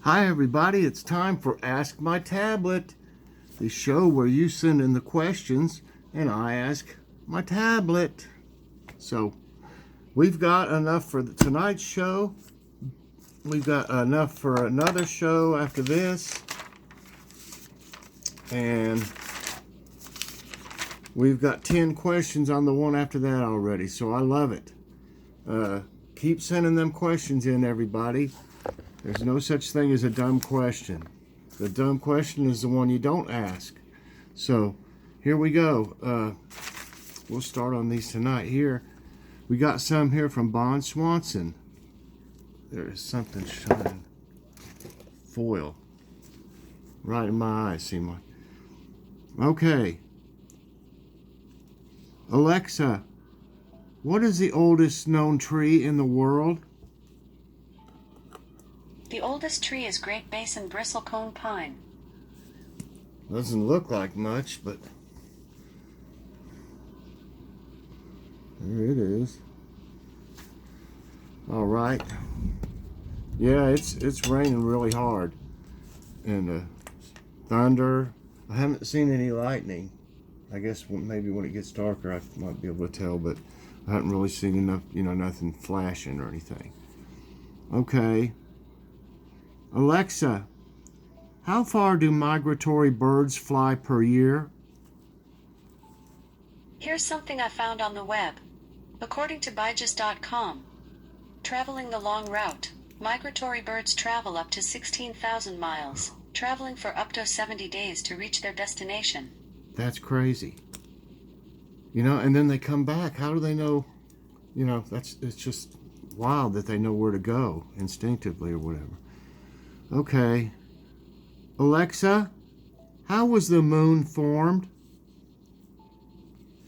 Hi everybody, it's time for Ask My Tablet, the show where you send in the questions and I ask my tablet. So we've got enough for tonight's show. We've got enough for another show after this. And we've got 10 questions on the one after that already, so I love it. Keep sending them questions in, everybody. There's no such thing as a dumb question. The dumb question is the one you don't ask. So, here we go. We'll start on these tonight here. We got some here from Bon Swanson. There is something shining. Foil. Right in my eye, seem like. Okay. Alexa, what is the oldest known tree in the world? The oldest tree is Great Basin bristlecone pine. Doesn't look like much, but there it is. All right. Yeah, it's raining really hard, and thunder. I haven't seen any lightning. I guess maybe when it gets darker, I might be able to tell, but I haven't really seen enough. Nothing flashing or anything. Okay. Alexa, how far do migratory birds fly per year? Here's something I found on the web. According to Leashes.com, traveling the long route, migratory birds travel up to 16,000 miles, traveling for up to 70 days to reach their destination. That's crazy. And then they come back. How do they know? It's just wild that they know where to go instinctively or whatever. Okay. Alexa, how was the moon formed?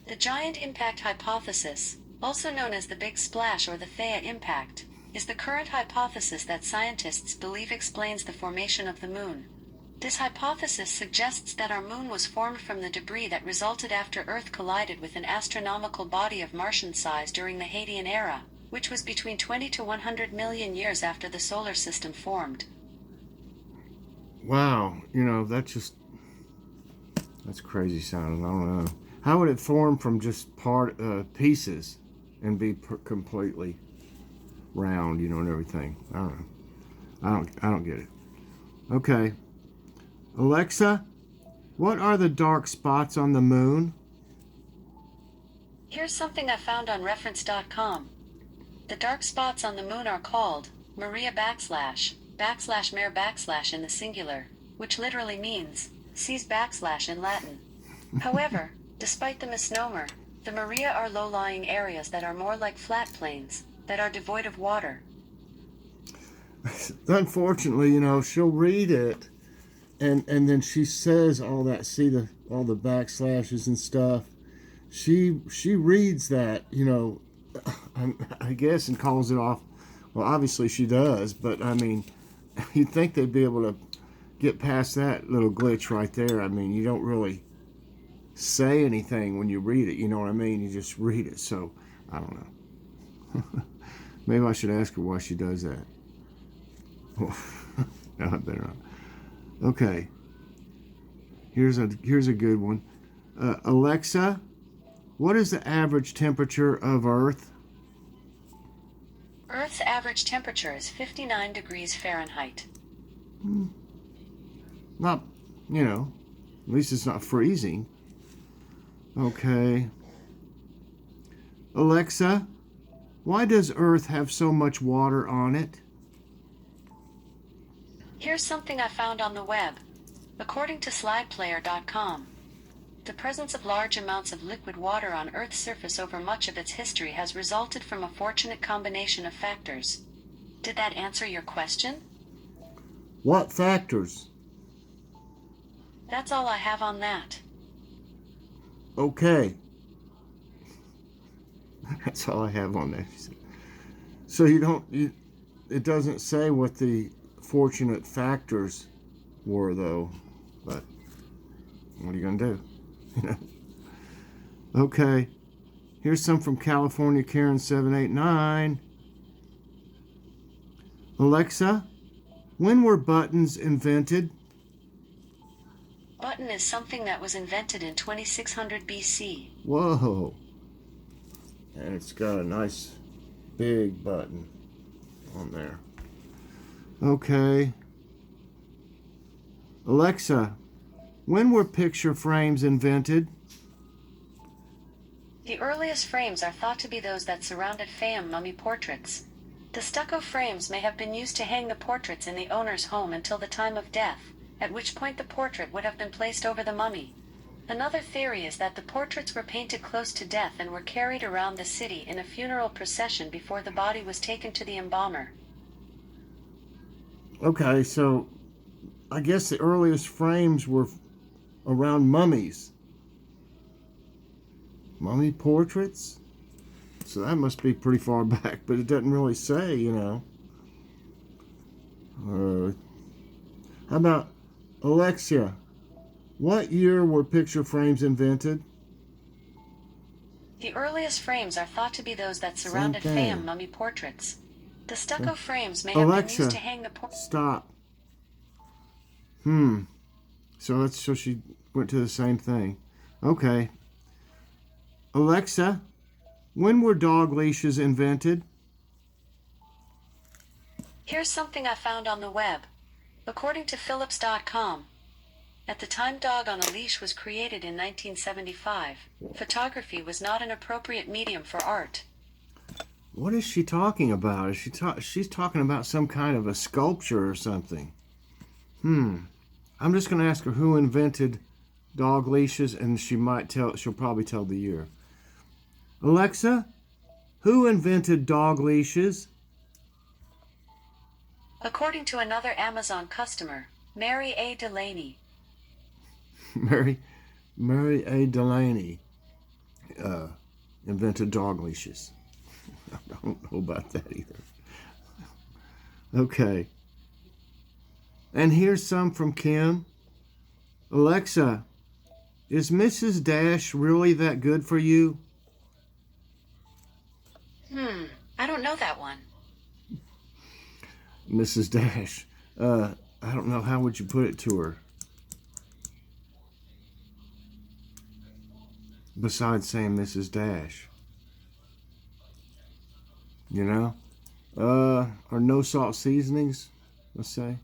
The giant impact hypothesis, also known as the Big Splash or the Theia impact, is the current hypothesis that scientists believe explains the formation of the moon. This hypothesis suggests that our moon was formed from the debris that resulted after Earth collided with an astronomical body of Martian size during the Hadean era, which was between 20 to 100 million years after the solar system formed. Wow, that's crazy sounding. I don't know. How would it form from just pieces and be completely round, and everything? I don't know. I don't get it. Okay. Alexa, what are the dark spots on the moon? Here's something I found on reference.com. The dark spots on the moon are called Maria /Mare in the singular, which literally means seas in Latin. However, despite the misnomer, the Maria are low-lying areas that are more like flat plains, that are devoid of water. Unfortunately, she'll read it, and then she says all that. See all the backslashes and stuff. She reads that, I guess, and calls it off. Well, obviously she does, but I mean, you'd think they'd be able to get past that little glitch right there. I mean, you don't really say anything when you read it, you know what I mean? You just read it, so I don't know. Maybe I should ask her why she does that. No, I better not. Okay. Here's a good one. Alexa, what is the average temperature of Earth? Earth's average temperature is 59 degrees Fahrenheit. Not, at least it's not freezing. Okay. Alexa, why does Earth have so much water on it? Here's something I found on the web. According to slideplayer.com, the presence of large amounts of liquid water on Earth's surface over much of its history has resulted from a fortunate combination of factors. Did that answer your question? What factors? That's all I have on that. Okay. That's all I have on that. So it doesn't say what the fortunate factors were, though. But what are you going to do? Okay. Here's some from California Karen 789. Alexa, When were buttons invented? Button is something that was invented in 2600 BC. Whoa. And it's got a nice big button on there. Okay. Alexa, when were picture frames invented? The earliest frames are thought to be those that surrounded Fayum mummy portraits. The stucco frames may have been used to hang the portraits in the owner's home until the time of death, at which point the portrait would have been placed over the mummy. Another theory is that the portraits were painted close to death and were carried around the city in a funeral procession before the body was taken to the embalmer. Okay, so I guess the earliest frames were around mummies. Mummy portraits? So that must be pretty far back, but it doesn't really say, you know. How about Alexa? What year were picture frames invented? The earliest frames are thought to be those that surrounded Fayum mummy portraits. The stucco frames may have been used to hang the portraits. Stop. So she went to the same thing. Okay. Alexa, when were dog leashes invented? Here's something I found on the web. According to Phillips.com, at the time dog on a leash was created in 1975, photography was not an appropriate medium for art. What is she talking about? She's talking about some kind of a sculpture or something. I'm just going to ask her who invented dog leashes, and she'll probably tell the year. Alexa, who invented dog leashes? According to another Amazon customer, Mary A. Delaney. Mary A. Delaney invented dog leashes. I don't know about that either. Okay. And here's some from Kim. Alexa, is Mrs. Dash really that good for you? I don't know that one. Mrs. Dash. I don't know. How would you put it to her? Besides saying Mrs. Dash. You know? Are no salt seasonings, let's say.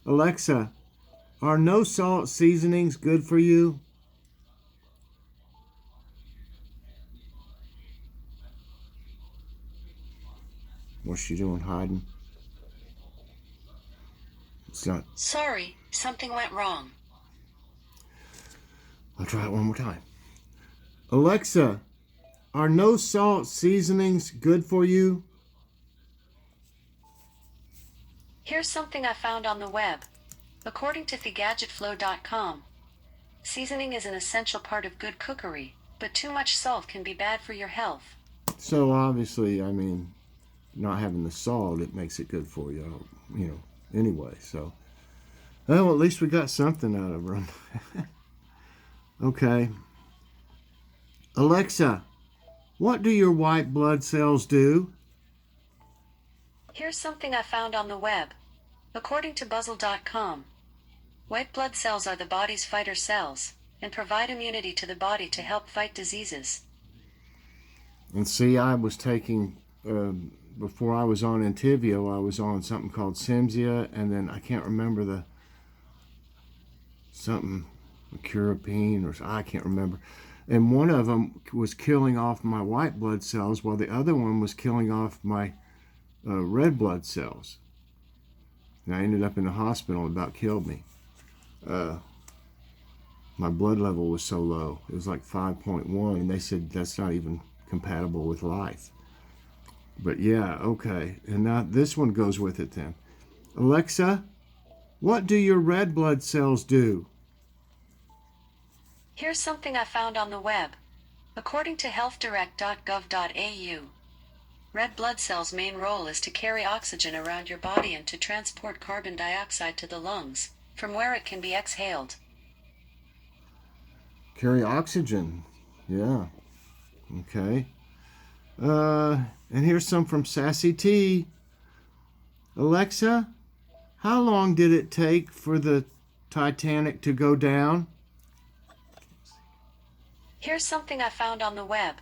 Alexa, are no salt seasonings good for you? What's she doing, hiding? It's not. Sorry, something went wrong. I'll try it one more time. Alexa, are no salt seasonings good for you? Here's something I found on the web. According to thegadgetflow.com, seasoning is an essential part of good cookery, but too much salt can be bad for your health. So obviously, I mean, not having the salt, it makes it good for you, anyway. So, well, at least we got something out of her. Okay. Alexa, what do your white blood cells do? Here's something I found on the web. According to Buzzle.com, white blood cells are the body's fighter cells and provide immunity to the body to help fight diseases. And see, I was taking, before I was on Entyvio, I was on something called Simzia, and then I can't remember something, Curapine, or I can't remember. And one of them was killing off my white blood cells, while the other one was killing off my red blood cells. And I ended up in the hospital. It about killed me. My blood level was so low. It was like 5.1, and they said that's not even compatible with life. But yeah, okay. And now this one goes with it then. Alexa, what do your red blood cells do? Here's something I found on the web. According to healthdirect.gov.au, red blood cells' main role is to carry oxygen around your body and to transport carbon dioxide to the lungs, from where it can be exhaled. Carry oxygen. Yeah. Okay. And here's some from Sassy T. Alexa, How long did it take for the Titanic to go down? Here's something I found on the web.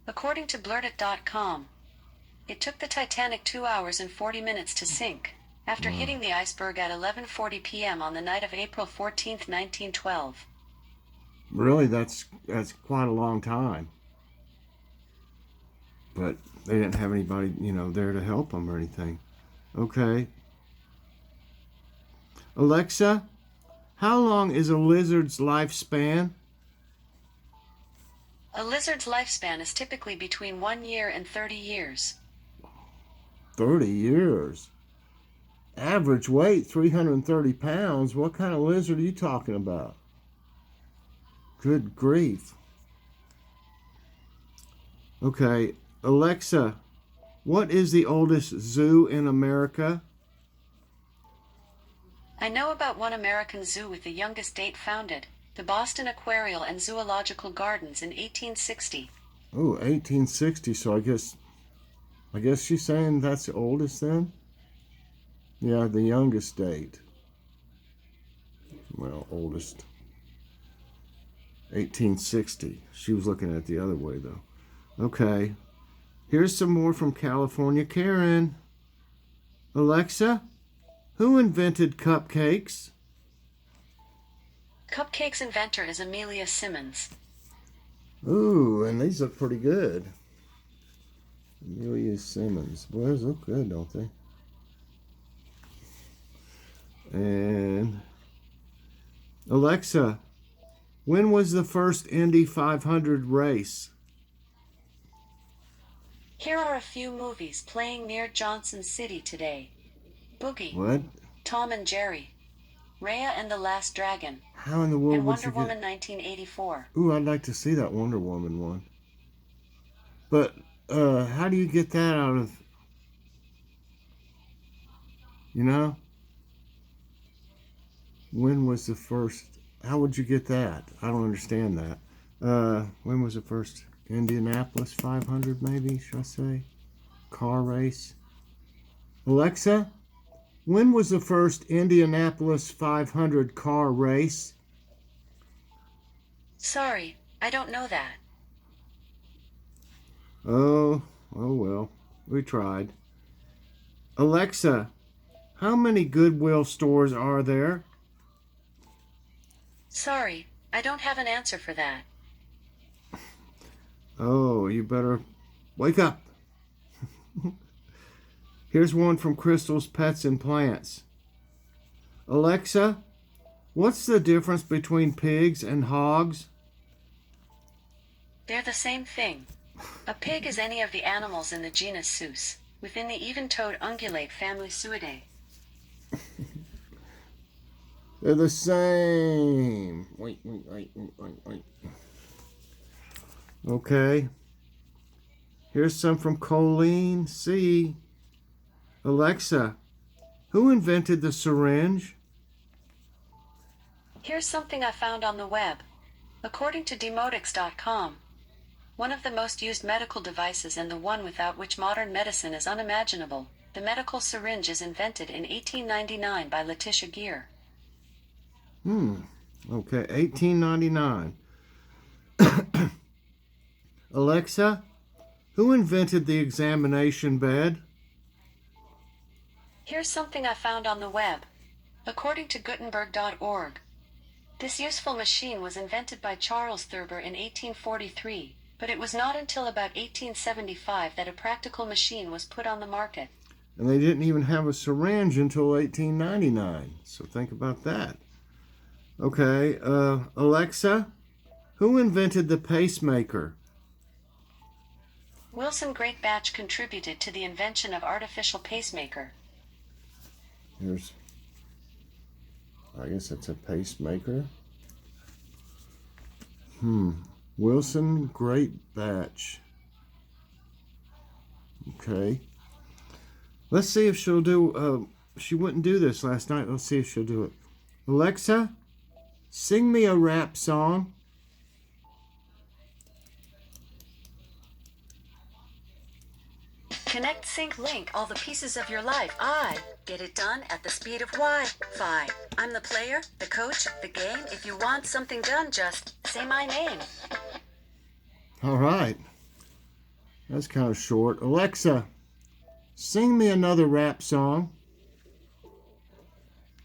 According to blurtit.com, it took the Titanic 2 hours and 40 minutes to sink, after hitting the iceberg at 11:40 p.m. on the night of April 14th, 1912. Really, that's quite a long time. But they didn't have anybody, there to help them or anything. Okay. Alexa, how long is a lizard's lifespan? A lizard's lifespan is typically between 1 year and 30 years. 30 years. Average weight, 330 pounds. What kind of lizard are you talking about? Good grief. Okay, Alexa, what is the oldest zoo in America? I know about one American zoo with the youngest date founded, the Boston Aquarial and Zoological Gardens in 1860. Oh, 1860. So I guess she's saying that's the oldest then? Yeah, the youngest date. Well, oldest. 1860. She was looking at it the other way though. Okay. Here's some more from California Karen. Alexa, who invented cupcakes? Cupcakes inventor is Amelia Simmons. Ooh, and these look pretty good. Amelia Simmons. Boy, those look good, don't they? And Alexa, when was the first Indy 500 race? Here are a few movies playing near Johnson City today. Boogie. What? Tom and Jerry. Raya and the Last Dragon. How in the world and would Wonder you Woman get... 1984. Ooh, I'd like to see that Wonder Woman one. But how do you get that out of... When was the first... How would you get that? I don't understand that. When was the first Indianapolis 500 maybe, should I say? Car race. Alexa, when was the first Indianapolis 500 car race? Sorry, I don't know that. Oh well, we tried. Alexa, how many Goodwill stores are there? Sorry, I don't have an answer for that. Oh, you better wake up. Here's one from Crystal's Pets and Plants. Alexa, what's the difference between pigs and hogs? They're the same thing. A pig is any of the animals in the genus Sus, within the even-toed ungulate family Suidae. They're the same. Wait. Okay. Here's some from Colleen C. Alexa, who invented the syringe? Here's something I found on the web. According to Demotics.com, one of the most used medical devices and the one without which modern medicine is unimaginable, the medical syringe is invented in 1899 by Letitia Gear. Okay, 1899. Alexa, who invented the examination bed? Here's something I found on the web. According to Gutenberg.org, this useful machine was invented by Charles Thurber in 1843, but it was not until about 1875 that a practical machine was put on the market. And they didn't even have a syringe until 1899, so think about that. Okay, Alexa, who invented the pacemaker? Wilson Greatbatch contributed to the invention of artificial pacemaker. I guess that's a pacemaker. Wilson Greatbatch. Okay. Let's see if she'll do, she wouldn't do this last night. Let's see if she'll do it. Alexa, sing me a rap song. Connect, sync, link all the pieces of your life. I get it done at the speed of Wi-Fi. I'm the player, the coach, the game. If you want something done, just say my name. All right. That's kind of short. Alexa, sing me another rap song.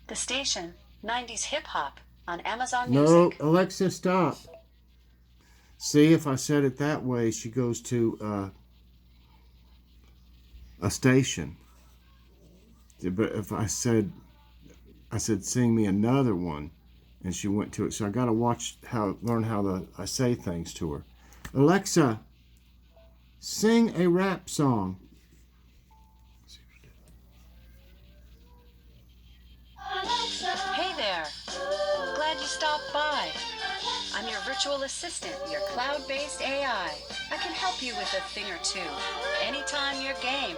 The station, 90s hip hop on Amazon No, Music. Alexa, stop. See, if I said it that way, she goes to a station. But if I said sing me another one, and she went to it. So I got to learn how I say things to her. Alexa, sing a rap song. Hey there. Glad you stopped by. I'm your virtual assistant, your cloud-based AI. I can help you with a thing or two. Anytime you're game.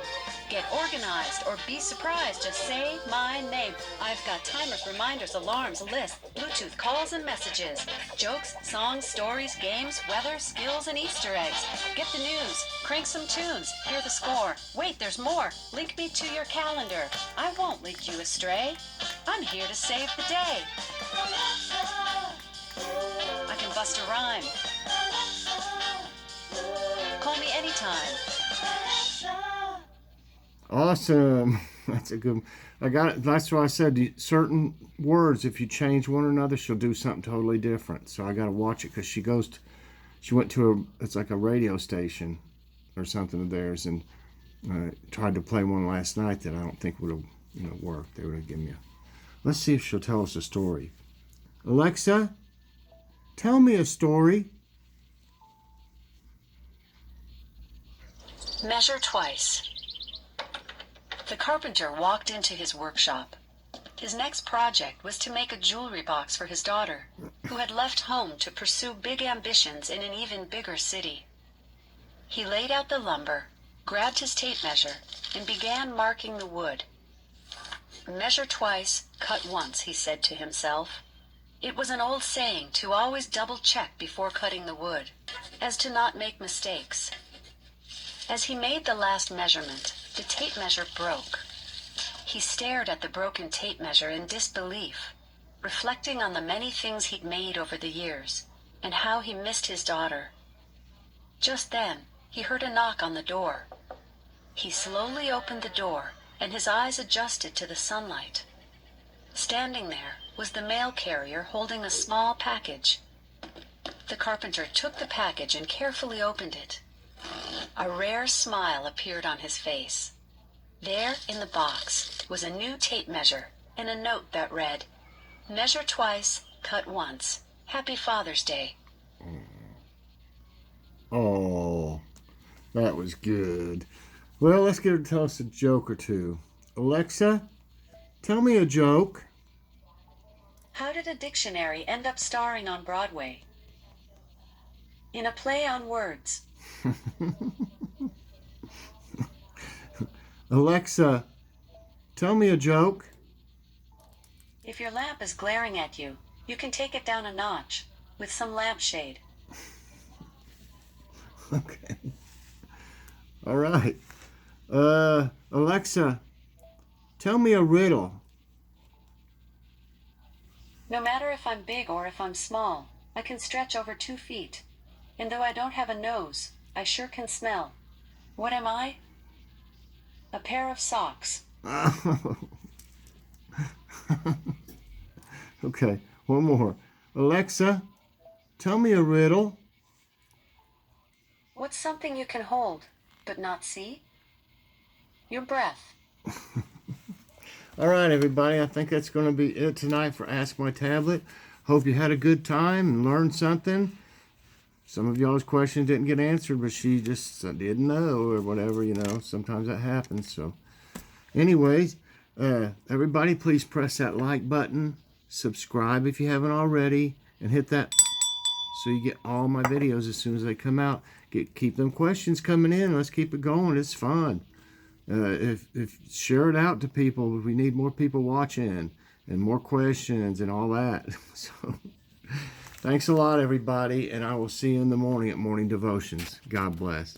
Get organized or be surprised, just say my name. I've got timers, reminders, alarms, lists, Bluetooth calls and messages, jokes, songs, stories, games, weather, skills, and Easter eggs. Get the news, crank some tunes, hear the score. Wait, there's more. Link me to your calendar. I won't lead you astray. I'm here to save the day. I can bust a rhyme. Call me anytime. Awesome. That's a good. I got it. That's why I said certain words. If you change one or another, she'll do something totally different. So I got to watch it because she went to it's like a radio station or something of theirs, and tried to play one last night that I don't think would have worked. They would have given me Let's see if she'll tell us a story. Alexa, tell me a story. Measure twice. The carpenter walked into his workshop. His next project was to make a jewelry box for his daughter, who had left home to pursue big ambitions in an even bigger city. He laid out the lumber, grabbed his tape measure, and began marking the wood. Measure twice, cut once, he said to himself. It was an old saying to always double-check before cutting the wood, as to not make mistakes. As he made the last measurement, the tape measure broke. He stared at the broken tape measure in disbelief, reflecting on the many things he'd made over the years, and how he missed his daughter. Just then, he heard a knock on the door. He slowly opened the door, and his eyes adjusted to the sunlight. Standing there was the mail carrier holding a small package. The carpenter took the package and carefully opened it. A rare smile appeared on his face. There, in the box, was a new tape measure and a note that read, "Measure twice, cut once. Happy Father's Day." Oh, that was good. Well, let's get her to tell us a joke or two. Alexa, tell me a joke. How did a dictionary end up starring on Broadway? In a play on words. Alexa, tell me a joke. If your lamp is glaring at you, you can take it down a notch with some lampshade. Okay. All right. Alexa, tell me a riddle. No matter if I'm big or if I'm small, I can stretch over 2 feet. And though I don't have a nose, I sure can smell. What am I? A pair of socks. Okay, one more. Alexa, tell me a riddle. What's something you can hold, but not see? Your breath. All right, everybody, I think that's going to be it tonight for Ask My Tablet. Hope you had a good time and learned something. Some of y'all's questions didn't get answered, but she just didn't know or whatever, Sometimes that happens. So anyways, everybody, please press that like button, subscribe if you haven't already, and hit that so you get all my videos as soon as they come out. Keep them questions coming in. Let's keep it going. It's fun. If share it out to people. We need more people watching and more questions and all that. So thanks a lot, everybody, and I will see you in the morning at Morning Devotions. God bless.